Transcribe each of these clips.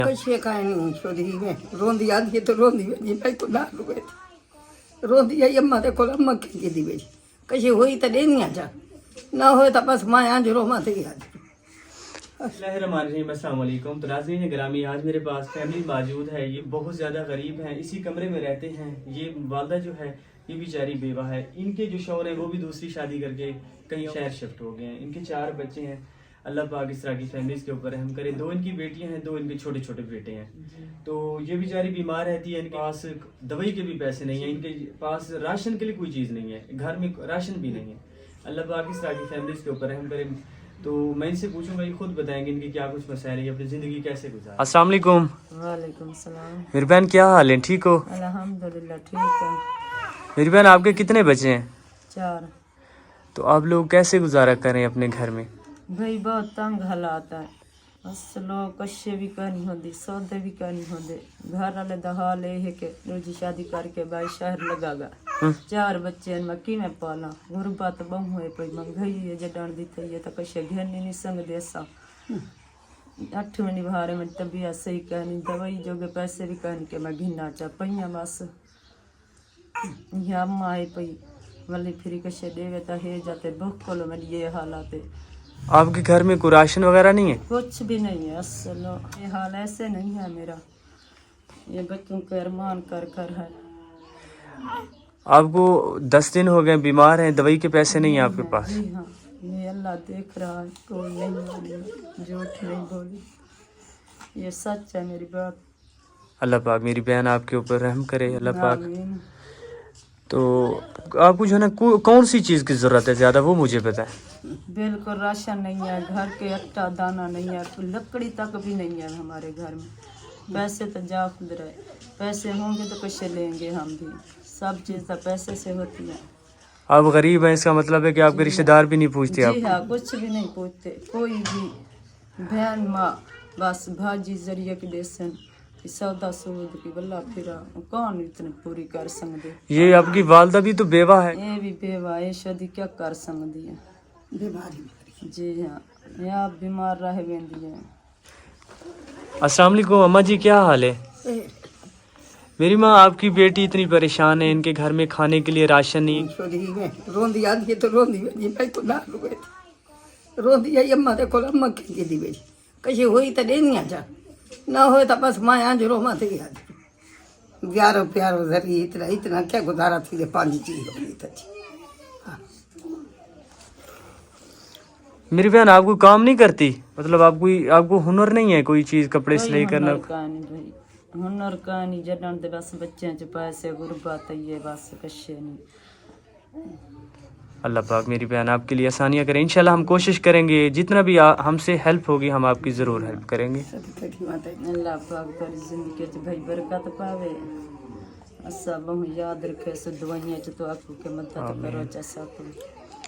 कशे काय नहीं छोड़ी में रोंदी आधी तो रोंदी वेजी भाई को ना लुए रोंदी आई अम्मा ते को अम्मा की दी वेजी कशे होई त देनी आजा ना होए तो बस मां आंजरो माथे की आज अस्सलाम वालेकुम। तो नाज़रीन ग्रामी, आज मेरे पास फैमिली मौजूद है। ये बहुत ज़्यादा गरीब हैं, इसी कमरे में रहते हैं। ये वालदा जो है ये बेचारी बेवा है। इनके जो शौहर है वो भी दूसरी शादी करके कहीं शहर शिफ्ट हो गए हैं। इनके 4 बच्चे हैं। अल्लाह पाक इस तरह की फैमिलीज के ऊपर रहम करे। 2 इनकी बेटियां हैं, 2 इनके छोटे छोटे बेटे हैं। तो ये बेचारी बीमार रहती है। इनके पास दवाई के भी पैसे नहीं है, इनके पास राशन के लिए कोई चीज़ नहीं है, घर में राशन भी नहीं है। अल्लाह पाक इस तरह की फैमिलीज के ऊपर रहम करे। तो मैं इनसे पूछूंगा, ये खुद बताएंगे इनकी क्या कुछ मसाइल है, अपनी ज़िंदगी कैसे गुजारें। अस्सलाम वालेकुम। वालेकुम सलाम। मेरी बहन क्या हाल है, ठीक हो? अल्हम्दुलिल्लाह ठीक है। मेरी बहन आपके कितने बच्चे हैं? 4। तो आप लोग कैसे गुजारा करें अपने घर में? भाई बहुत तंग हालात है, बस लोग कशे भी करनी होती, सौदे भी करनी होते। घर वाले का हाल यह है कि रोजी शादी करके भाई शहर लगागा। 4 बच्चे मक्की में पाला, गुरबत बहु है पई, महंगाई है जडन दी थी है तो कशे घर नहीं संग देसा। 8 महीने बाहर में तबीयत सही करनी, दवाई जोगे पैसे भी करनी के मैं घिना चा पैया बस यहाँ अम्मा आई पई वाली फिर कशे देवे तो हे जाते भूख कोलो में ये हालात है। आपके घर में कोई राशन वगैरह नहीं है? कुछ भी नहीं है, असल ये हाल ऐसे नहीं है मेरा, ये बच्चों के अरमान कर कर है। आपको 10 दिन हो गए बीमार हैं, दवाई के पैसे नहीं है आपके पास? जी हाँ, ये अल्लाह देख रहा है, कोई नहीं बोली, झूठ नहीं बोली, ये सच है मेरी बात। अल्लाह पाक मेरी बहन आपके ऊपर रहम करे, अल्लाह पाक। आमीन। तो आपको जो है ना कौन सी चीज़ की ज़रूरत है ज़्यादा, वो मुझे बताएं। बिल्कुल राशन नहीं है, घर के आटा दाना नहीं है, लकड़ी तक भी नहीं है हमारे घर में। पैसे तो जा खुद रहे, पैसे होंगे तो कैसे लेंगे हम भी, सब चीज़ तो पैसे से होती है। आप गरीब हैं, इसका मतलब है कि आपके रिश्तेदार भी नहीं पूछते जी आपको? हाँ, कुछ भी नहीं पूछते, कोई भी बहन माँ बस भाजी जरिए के देसन सौदा सूद की बल्ला फिरा कौन इतने पूरी कर सकते। ये आपकी वालदा भी तो बेवा है। ये भी बेवा है, शादी क्या कर सकती है, बीमारी जी हाँ, यहाँ बीमार रह बेंदी है। अस्सलाम वालेकुम अम्मा जी, क्या हाल है? मेरी माँ, आपकी बेटी इतनी परेशान है, इनके घर में खाने के लिए राशन नहीं। छोड़ी में रोंदी आधी तो रोंदी वेजी भाई को ना लुए रोंदी आई अम्मा ते को अम्मा की दी वेजी कशे होई त देनी आजा ना होए तो बस मां आंजरो माथे की आज 11 प्यारो जरी इतना इतना क्या गुजारा थी दे 5 चीज होगी तो मेरी बहन आपको काम नहीं करती, मतलब आपको हुनर नहीं है कोई चीज़ कपड़े सिलाई करना? हुनर का नहीं जडन दे बस बच्चे च पैसे गुरबत ये बस कशे नहीं। अल्लाह पाक मेरी बहन आपके लिए आसानियाँ करें। इंशाल्लाह हम कोशिश करेंगे, जितना भी हमसे हेल्प होगी हम आपकी ज़रूर हेल्प करेंगे। अल्लाह पाक तेरी जिंदगी च भाई बरकत पावे, असा बहु याद रखे सो दुआइयां च तो आपको के मदद करो जैसा को।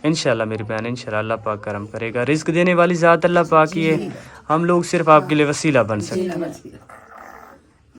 इंशाल्लाह मेरी बहन, इंशाल्लाह अल्लाह पाक करम करेगा। रिस्क देने वाली ज़ात अल्लाह पाक ही है, हम लोग सिर्फ आपके लिए वसीला बन सकते हैं।